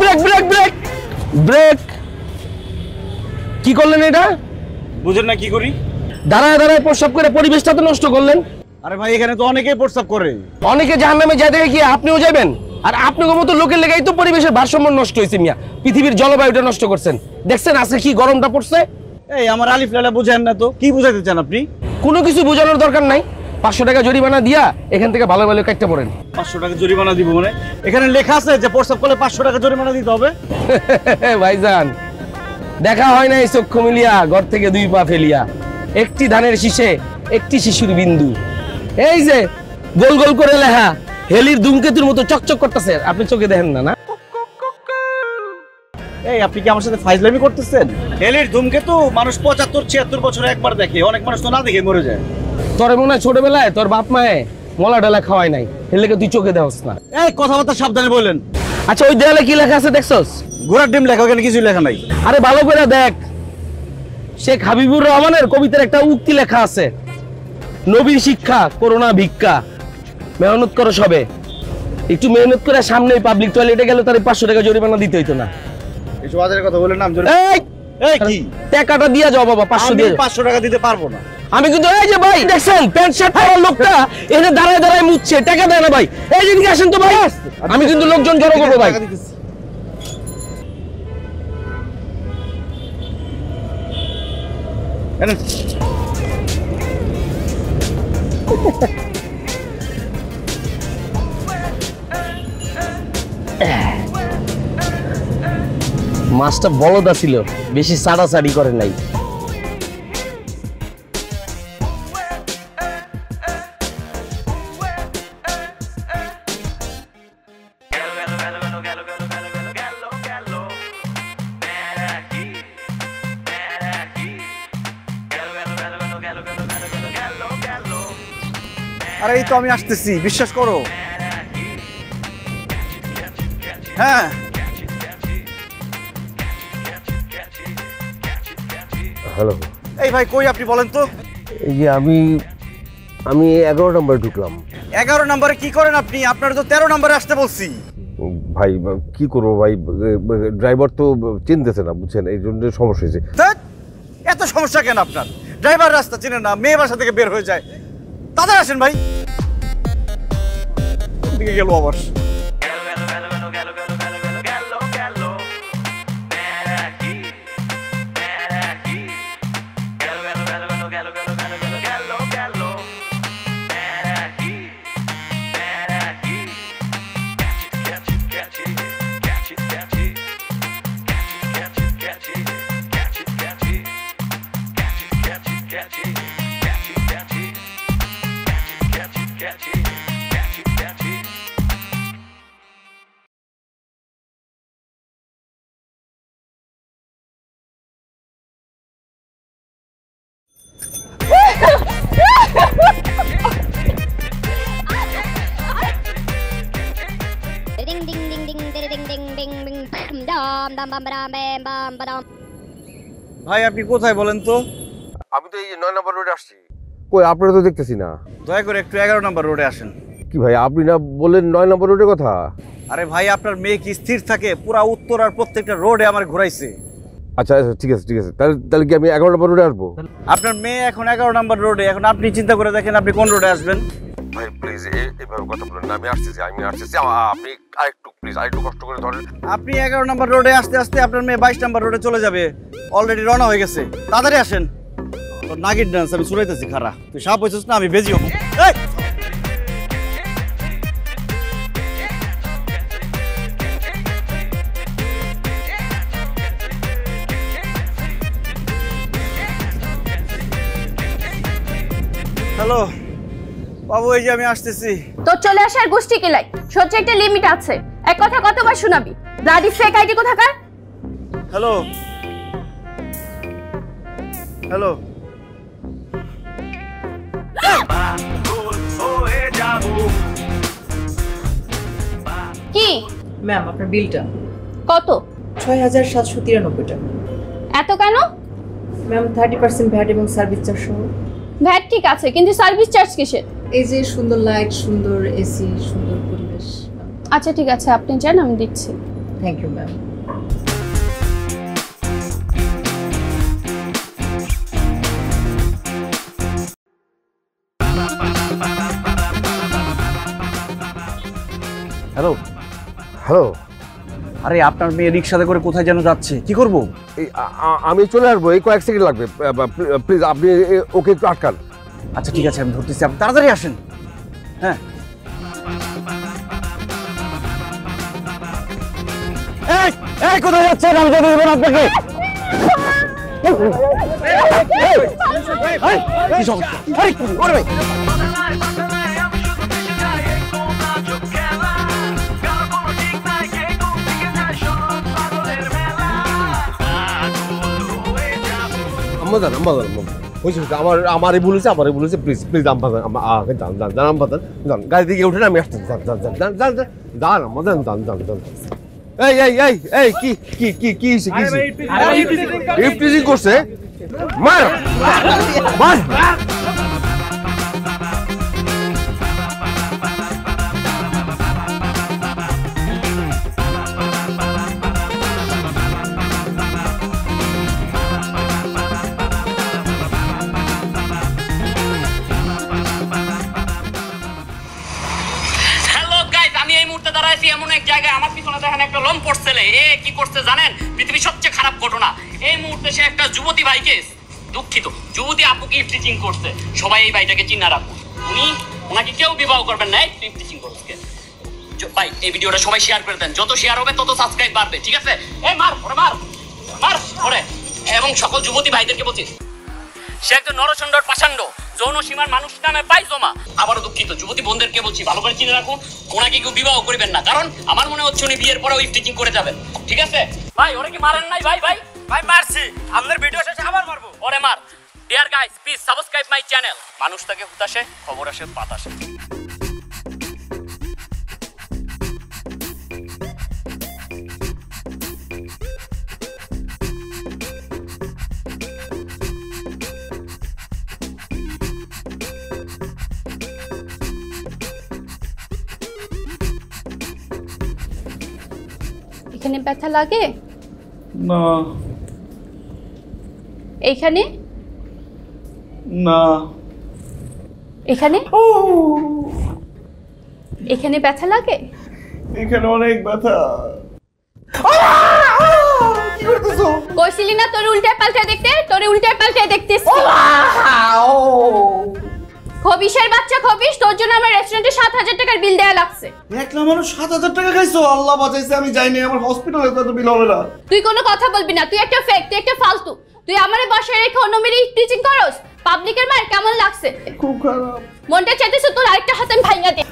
Break break break break. কি করলেন এটা? বুঝেন না কি করি? দাঁড়ায় দাঁড়ায় প্রস্রাব করে পরিবেশটা তো নষ্ট করলেন। আরে ভাই এখানে তো অনেকেই প্রস্তাব করে। অনেকে জাহান্নামে যায় দেখে কি আপনিও যাবেন? আর আপনার মতো লোকের লেগাই তো পরিবেশের ভারসাম্য নষ্ট হয়েছে মিয়া। পৃথিবীর জলবায়ুটা নষ্ট করছেন। দেখছেন আজকে কি গরমটা পড়ছে? এই আমার আলিফ লালা বুঝেন না তো, কি বুঝাইতে চান আপনি? কোনো কিছু বোঝানোর দরকার নাই। 500 টাকা জরিমানা দিয়া এখান থেকে ভালো ভালো কাটতে পড়েন। 500 টাকা জরিমানা দিব মানে? এখানে লেখা আছে যে প্রস্তাব করলে 500 টাকা জরিমানা দিতে হবে। ভাইজান দেখা হয় না এই চক্ষু মিলিয়া ঘর থেকে 2 পা ফেলিয়া, একটি ধানের শীষে একটি শিশুর বিন্দু। এই যে গোল গোল করে লেখা হেলির ধূমকেতুর মতো চকচক করতেছে, আপনি চোখে দেখেন না? না এই আপনি কি আমার সাথে ফাইজলামি করতেছেন? হেলির ধূমকেতু মানুষ 75-76 বছরে একবার দেখে, অনেক মানুষ তো না দেখে মরে যায়। তোর মনে হয় ছোটবেলায় তোর বাপ মায়ে মলা ডালা খাওয়াই নাই, এর লেগে তুই চোখে দেওয়াস না। এই কথাবার্তা সাবধানে বলেন। আচ্ছা ওই দেয়ালে কি লেখা আছে দেখছস? ঘোড়ার ডিম লেখা, ওখানে কিছু লেখা নাই। আরে ভালো করে দেখ, শেখ হাবিবুর রহমানের কবিতার একটা উক্তি লেখা আছে, নবীর শিক্ষা করোনা ভিক্ষা, মেহনত করো সবে। একটু মেহনত করে সামনেই পাবলিক টয়লেটে গেলে তার 500 টাকা জরিমানা দিতে হইতো না। এই বাজারের কথা বলেন না। এই কি টাকাটা দিয়া যাও বাবা, 500 দিয়ে। 500 টাকা দিতে পারবো না আমি কিন্তু এই যে ভাই দেখছেন প্যান্ট শার্ট পরা লোকটা এখানে দাঁড়ায় দাঁড়ায় মুছছে, টাকা দেয় না ভাই। এই দিকে আসেন তো ভাই, আমি কিন্তু লোকজন জড়ো করবো ভাই। মাছটা বলদা ছিল, বেশি সাড়াসাড়ি করে নাই। আরে এই তো আমি আসতেছি, বিশ্বাস করো। হ্যাঁ হ্যালো। এই ভাই কই আপনি বলেন তো? এই যে আমি 11 নম্বরে ঢুকলাম। 11 নম্বরে কি করেন আপনি? আপনার তো 13 নম্বরে আসতে বলছি। ভাই কি করবো ভাই, ড্রাইভার তো চিনতেছে না বুঝছেন, এই জন্য সমস্যা হয়েছে। এত সমস্যা কেন আপনার? ড্রাইভার রাস্তা চিনে না, মেয়ে বাসা থেকে বের হয়ে যায়। তাদের আসেন ভাই। দিকে গেল আবার। ভাই আপনি কোথায় বলেন তো? আমি তো এই 9 নম্বর রোডে আসছি। কই আপনারা তো দেখতেছি না। দয়া করে একটু 11 নম্বর রোডে আসেন। কি ভাই আপনি না বললেন 9 নম্বর রোডের কথা? আরে ভাই আপনার মেয়ে কি স্থির থাকে? পুরা উত্তর আর প্রত্যেকটা রোডে আমার ঘুরাইছে। আচ্ছা আচ্ছা ঠিক আছে ঠিক আছে, তাহলে কি আমি 11 নম্বর রোডে আসবো? আপনার মেয়ে এখন 11 নম্বর রোডে, এখন আপনি চিন্তা করে দেখেন আপনি কোন রোডে আসবেন। ভাই প্লিজ এইভাবে কথা বলেন না, আমি আসতেছি আপনি আরেকটু কষ্ট করে ধরেন। আপনি 11 নম্বর রোডে আসতে আসতে আপনার মেয়ে 22 নম্বর রোডে চলে যাবে, অলরেডি রওনা হয়ে গেছে। তাড়াতাড়ি আসেন। তোর নাগির ডান্স আমি শুনাইতেছি, খারা তুই সাপ হইছিস না, আমি বেজি হব। হ্যালো বাবু, এই যে আমি আসতেছি। তো চলে আসার গোষ্ঠী কিলাই, সহ্য একটা লিমিট আছে। এক কথা কতবার শোনাবি? ব্লাডি ফেক আইডি কোথাকার? হ্যালো হ্যালো কি ম্যাম আপনার বিলটা কত? ৬,৭৯৩ টাকা। এত কেন ম্যাম? 30% ভ্যাট এবং সার্ভিস চার্জ সহ। ভ্যাট ঠিক আছে, কিন্তু সার্ভিস চার্জ কিসের? এই যে সুন্দর লাইট, সুন্দর এসি, সুন্দর পরিবেশ। আচ্ছা ঠিক আছে, আপনি যান, আমি দিচ্ছি। Thank you ma'am. Hello, hello, আরে আপনার মেয়ে রিক্সাতে করে কোথায় যেন যাচ্ছে, কি করব? আমি চলে আসবো, এই কয়েক সেকেন্ড লাগবে, প্লিজ আপনি ওকে একটু আটকান। আচ্ছা ঠিক আছে, আমি ধরতেছি, আপনি তাড়াতাড়ি আসেন। হ্যাঁ, এই কোথায় যাচ্ছেন? আমি যেতে দেবো না আপনাকে। কি সমস্যা? আরে, ওরে ভাই। আম্মাজান হয়েছে, আমারই বলেছে প্লিজ প্লিজ আম্মাজান, যান আম্মাজান, যান গাড়ি থেকে উঠে আমি আসতেছি, যান আম্মাজান, যান। এই কি ইফটিজিং করছে, মার। এমন এক জায়গায় আমার পিছনে দেখেন একটা লম্পট ছেলে, এ কি করছে জানেন? পৃথিবীর সবচেয়ে খারাপ ঘটনা, এই মুহূর্তে সে একটা যুবতী ভাইকে, দুঃখিত যুবতী আপুকে ইফটিজিং করছে। সবাই এই ভাইটাকে চিন্তা রাখুন, ওনাকে কেউ বিবাহ করবেন না। ইফটিজিং করছে ভাই, এই ভিডিওটা সবাই শেয়ার করে দেন, যত শেয়ার হবে তত সাবস্ক্রাইব বাড়বে, ঠিক আছে? এই মার ওরে। এবং সকল যুবতী ভাইদেরকে বলছি, সে একজন নরসণ্ডর পাষাণ্ড, যৌন সীমার মানুষ নামে পাইজমা। আবারও দুঃখিত যুবতী বোনদেরকে বলছি, ভালো করে চিনে রাখুন, ওনাকে কেউ বিবাহ করবেন না, কারণ আমার মনে হচ্ছে উনি বিয়ের পরেও ইফটিজিং করে যাবেন, ঠিক আছে? ভাই ওরে কি মারেন নাই? ভাই মারছি, আপনার ভিডিও শেষে আবার মারবো, ওরে মার। Deer guys, please subscribe my channel. মানুষ থাকে হুতাশে, খবর আসে বাতাসে। এখানে ব্যথা লাগে না এইখানে? না এখানে? এখানে ব্যথা লাগে? এখানে অনেক ব্যথা। কইছিলি না তোর উল্টে পাল্টে দেখতে? তোরে উল্টে পাল্টে দেখতেছি। খবিশের বাচ্চা খবিশ, তোর জন্য আমার রেস্টুরেন্টে 7,000 টাকার বিল দেয়া লাগছে। একলা মানুষ 7,000 টাকা খাইছো? আল্লাহ বাঁচাইছে, আমি যাইনি, আমার হসপিটালে তো বিল হবে না। তুই কোনো কথা বলবি না, তুই একটা ফেক, তুই একটা ফালতু। তুই আমারে বসায় রেখে অন্য মেরে টিচিং করস। পাবলিকের মার কেমন লাগছে? খুব খারাপ। মনটা চাইতেছে তোর আরেকটা হাতে আমি ভাঙা দে।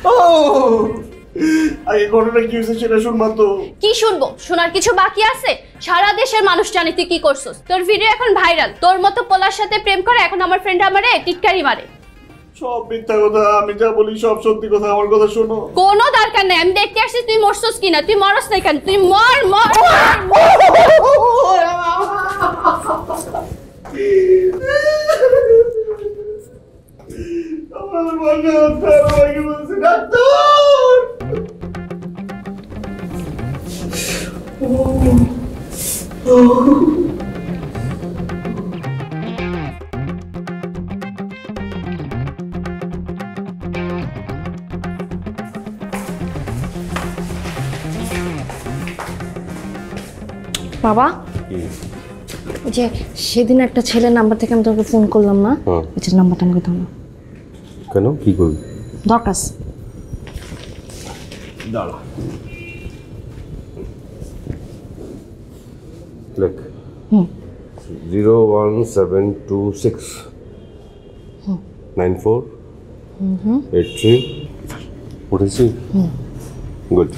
আগে ঘটনা কি হয়েছে সেটা শুনবা তো? কি শুনবো? শোনার কিছু বাকি আছে? সারা দেশের মানুষ জানে তুই কি করছস। তোর ভিডিও এখন ভাইরাল। তোর মতো পোলার সাথে প্রেম করে এখন আমার ফ্রেন্ড আমারে টিটকারি মারে। সব মিথ্যা কথা, আমি যা বলি সব সত্যি কথা, আমার কথা শোনো। কোনো দরকার নাই, আমি দেখতে আসছি তুই মরছস কিনা। তুই মরস নাই কেন? তুই মর। আমার মনে হচ্ছে আমাকে বলছে ডাক্তার। বাবা, ওই যে সেদিন একটা ছেলের নাম্বার থেকে আমি তোকে ফোন করলাম না, ওই নাম্বারটা আমাকে দাও না। কেন, কি করবি? দরকার। দাঁড়া, লেখ 01726 9483 উঠেছি। গুড।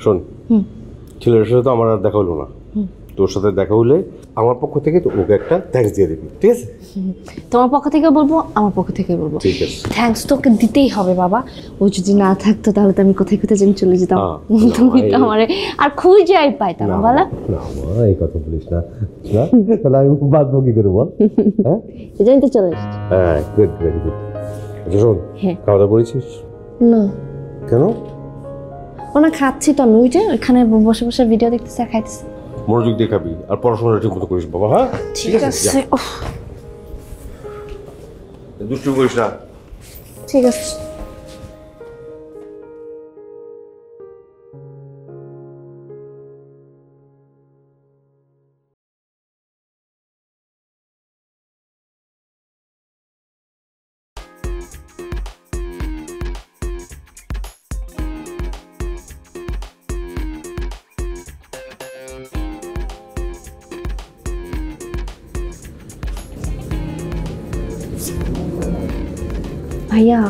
শোন, ছেলের সাথে তো আমার আর দেখা হলো না, তোর সাথে দেখা হলে আমার পক্ষ থেকে তো ওকে একটা থ্যাঙ্কস দিয়ে দিবি, ঠিক আছে? তোমার পক্ষ থেকে বলবো, আমার পক্ষ থেকে বলবো। ঠিক আছে। থ্যাঙ্কস তো ওকে দিতেই হবে বাবা। ও যদি না থাকতো তাহলে তো আমি কোথায় কোথায় যেন চলে যেতাম। তুমি তো আমারে আর খুঁজে আই পাইতাম না। বলা না মা, এই কথা বলিস না, তাহলে আমি বাঁচবো কি করে বল? হ্যাঁ, এই জন্য তো চলে এসেছি। হ্যাঁ, গুড, ভেরি গুড। আচ্ছা শোন, খাওয়া দাওয়া করেছিস? না। কেন? ওনা খাচ্ছি তো ওই যে ওইখানে বসে বসে ভিডিও দেখতেছে আর খাইতেছে। মনোযোগ দিয়ে খাবি আর পড়াশোনাটা ঠিক মতো করিস বাবা, হ্যাঁ? ঠিক আছে। ওহ, দুষ্টু করিস না। ঠিক আছে। ভাইয়া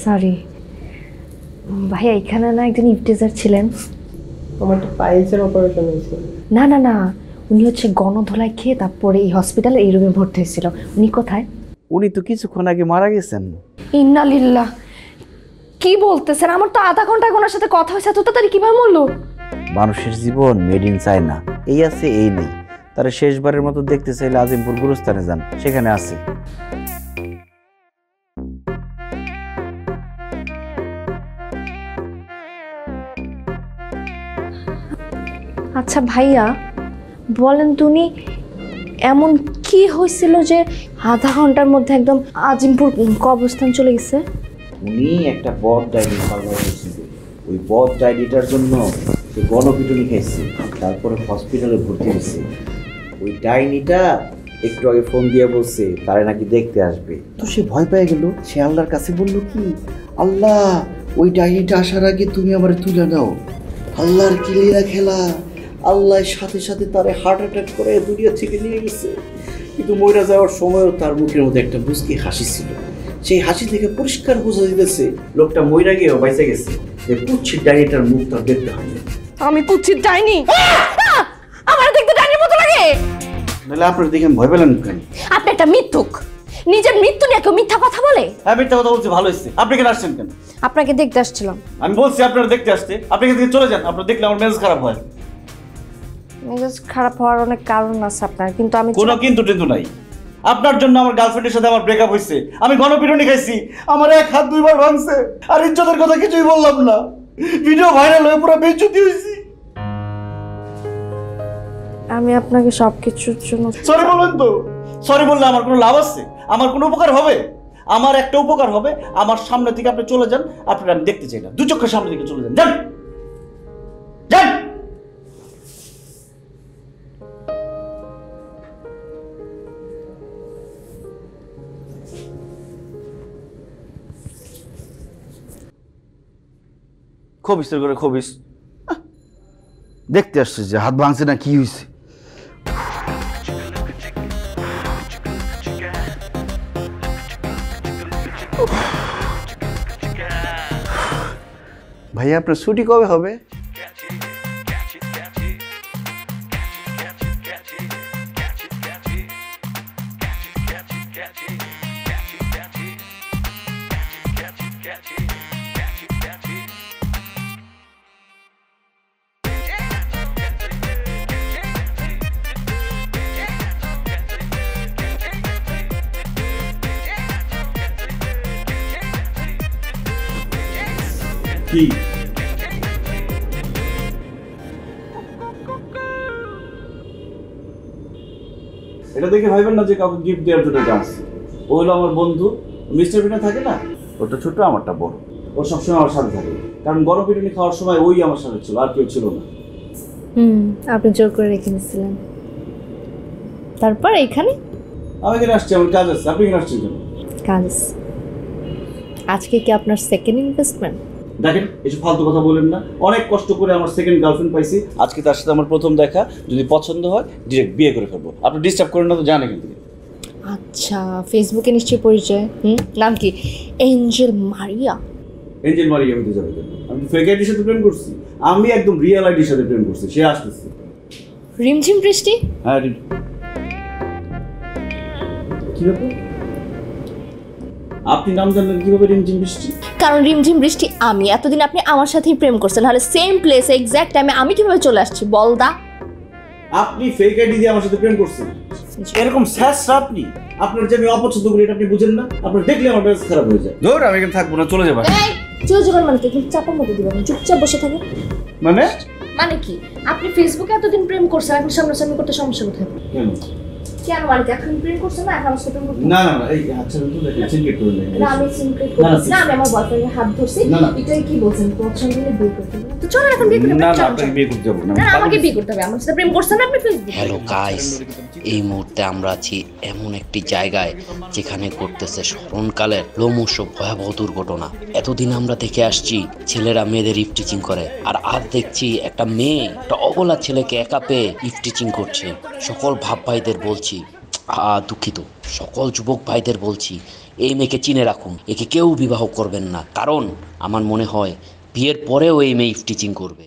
সরি ভাইয়া, এখানে না একজন ইফটিজার ছিলেন। আমার তো পাইলসের অপারেশন হয়েছে। না না না, উনি হচ্ছে গণধোলাই খেয়ে তারপরে এই হসপিটালে এই রুমে ভর্তি হয়েছিল। উনি কোথায়? উনি তো কিছুক্ষণ আগে মারা গেছেন। ইন্নালিল্লাহ, কি বলতেছেন? আমার তো আধা ঘন্টা ওনার সাথে কথা হয়েছে, এত তাড়াতাড়ি কিভাবে মরলো? মানুষের জীবন মেড ইন চায়না, এই আছে এই নেই। তারা শেষবারের মতো দেখতে চাইলে আজিমপুর গুরুস্থানে যান, সেখানে আছে। আচ্ছা ভাইয়া বলেন তো, উনি এমন কি হয়েছিল যে আধা ঘন্টার মধ্যে একদম আজিমপুর কবরস্থান চলে গেছে? উনি একটা বদ ডায়েরি সার্ভার করেছিল। ওই বদ ডায়েরিটার জন্য সে গণপিটুনি খাইছে, তারপরে হসপিটালে ভর্তি হয়েছে। ওই ডাইনিটা একটু আগে ফোন দিয়ে বলছে তারে নাকি দেখতে আসবে। তো সে ভয় পেয়ে গেল। সে আল্লাহর কাছে বলল কি, আল্লাহ ওই ডাইনিটা আসার আগে তুমি আমার তুলে নাও। আল্লাহর কি লীলা খেলা, আল্লাহর সাথে সাথে তারে হার্ট অ্যাটাক করে দুনিয়া থেকে নিয়ে গেছে। কিন্তু মইরা যাওয়ার সময়ও তার মুখের মধ্যে একটা মুচকি হাসি ছিল। সেই হাসি থেকে পরিষ্কার বোঝা দিতেছে লোকটা মইরা গিয়েও বাইচে গেছে। যে পুচ্ছির ডাইনিটার মুখ তার দেখতে হয় না। আমি পুচ্ছির ডাইনি? আমার দেখতে ডাইনির মতো লাগে। নাহলে আপনার দেখে ভয় পেলেন কেন? আপনি একটা মিথ্যুক, নিজের মৃত্যু নিয়ে কেউ মিথ্যা কথা বলে? হ্যাঁ মিথ্যা কথা বলছি, ভালো হয়েছে। আপনি কেন আসছেন কেন? আপনাকে দেখতে আসছিলাম। আমি বলছি আপনারা দেখতে আসতে, আপনি এখান থেকে চলে যান। আপনারা দেখলে আমার মেজাজ খারাপ হয়। মেজাজ খারাপ হওয়ার অনেক কারণ আছে আপনার, কিন্তু আমি কোনো কিন্তু টিন্তু নাই। আপনার জন্য আমার গার্লফ্রেন্ডের সাথে আমার ব্রেকআপ হয়েছে, আমি গণপিটুনি খাইছি, আমার এক হাত দুইবার ভাঙছে, আর ইজ্জতের কথা কিছুই বললাম না। ভিডিও ভাইরাল হয়ে পুরো বেইজ্জতি হয়েছি। আমি আপনাকে সবকিছুর জন্য সরি বলুন তো। সরি বললে আমার কোনো লাভ আছে? আমার কোনো উপকার হবে? আমার একটা উপকার হবে, আমার সামনে থেকে আপনি চলে যান। আপনারা আমি দেখতে চাই না, দু চোখের সামনে থেকে চলে যান। যান যান। খবিস করে খবিস দেখতে আসছে যে হাত ভাঙছে না কি হয়েছে। ভাইয়া আপনার ছুটি কবে হবে? কি এটা দেখে ভাইবেন না যে কাউকে গিফট দেওয়ার জন্য গাছ। ও হলো আমার বন্ধু, মিস্টার পিটা থাকে না, ওটা ছোট আমারটা বড়। ও সবসময় আমার সাথে থাকে, কারণ বড় পিটুনি খাওয়ার সময় ওই আমার সাথে ছিল, আর কেউ ছিল না। আপনি জোর করে রেখে নিয়েছিলেন। তারপর এখানে আমি এখানে আসছি, আমার কাজ আছে। আপনি এখানে আসছেন কেন? কাজ আজকে কি আপনার সেকেন্ড ইনভেস্টমেন্ট? দেখেন এসব ফালতু কথা বলেন না। অনেক কষ্ট করে আমার সেকেন্ড গার্লফ্রেন্ড পাইছি, আজকে তার সাথে আমার প্রথম দেখা। যদি পছন্দ হয় ডিরেক্ট বিয়ে করে ফেলবো। আপনি ডিস্টার্ব করেন না তো, জানেন কিন্তু। আচ্ছা, ফেসবুকে নিশ্চয়ই পরিচয়। নাম কি? এঞ্জেল মারিয়া। এঞ্জেল মারিয়া হতে যাবে কেন? আমি ফেক আইডির সাথে প্রেম করছি? আমি একদম রিয়েল আইডির সাথে প্রেম করছি। সে আসতেছে। রিমঝিম বৃষ্টি? হ্যাঁ কি ব্যাপার? আপনি নাম জানলেন কিভাবে রিমঝিম বৃষ্টি? কারণ রিমঝিম বৃষ্টি আমি। এতদিন আপনি আমার সাথেই প্রেম করছেন, তাহলে সেম প্লেসে এক্স্যাক্ট টাইমে আমি কিভাবে চলে আসছি বলদা? আপনি ফেক আইডি দিয়ে আমার সাথে প্রেম করছেন? এরকম স্যাসরা আপনি। আপনার যে আমি অপছন্দ করি এটা আপনি বুঝেন না? আপনার দেখলে আমার মেজাজ খারাপ হয়ে যায়। ধর আমি এখানে থাকবো না, চলে যাবো। জোর জোগান মানে কি? কিন্তু চাপার মধ্যে দিবেন, চুপচাপ বসে থাকে। মানে মানে কি? আপনি ফেসবুকে এতদিন প্রেম করছেন, এখন সামনাসামনি করতে সমস্যা কোথায়? কেন? কেন মানে কি? এখন প্রেম করছেন না, এখন প্রেম করতে না না না, এই আচ্ছা তো দেখেন সিনকেট করে দেখেন। না, আমি সিনক্রেট না, করছি না, আমি আমার বয়ফ্রেন্ডের হাত ধরছি। না, না। এটাই কি বলছেন? পছন্দ হলে বিয়ে করতে হবে। তো চলেন এখন বিয়ে করতে না না, চলেন, আপনাকে চলেন। বিয়ে করতে যাবো না। না, আমাকে বিয়ে করতে হবে। আমার সাথে প্রেম করছেন না আপনি ফেসবুকে। হ্যালো গাইস, এই মুহূর্তে আমরা আছি এমন একটি জায়গায় যেখানে ঘটতেছে স্মরণকালের লোমশ ভয়াবহ দুর্ঘটনা। এতদিন আমরা দেখে আসছি ছেলেরা মেয়েদের ইফটিচিং করে, আর আজ দেখছি একটা মেয়ে একটা অবলা ছেলেকে একা পেয়ে ইফটিচিং করছে। সকল ভাব ভাইদের বলছি, দুঃখিত, সকল যুবক ভাইদের বলছি, এই মেয়েকে চিনে রাখুন, একে কেউ বিবাহ করবেন না, কারণ আমার মনে হয় বিয়ের পরেও এই মেয়ে ইফটিচিং করবে।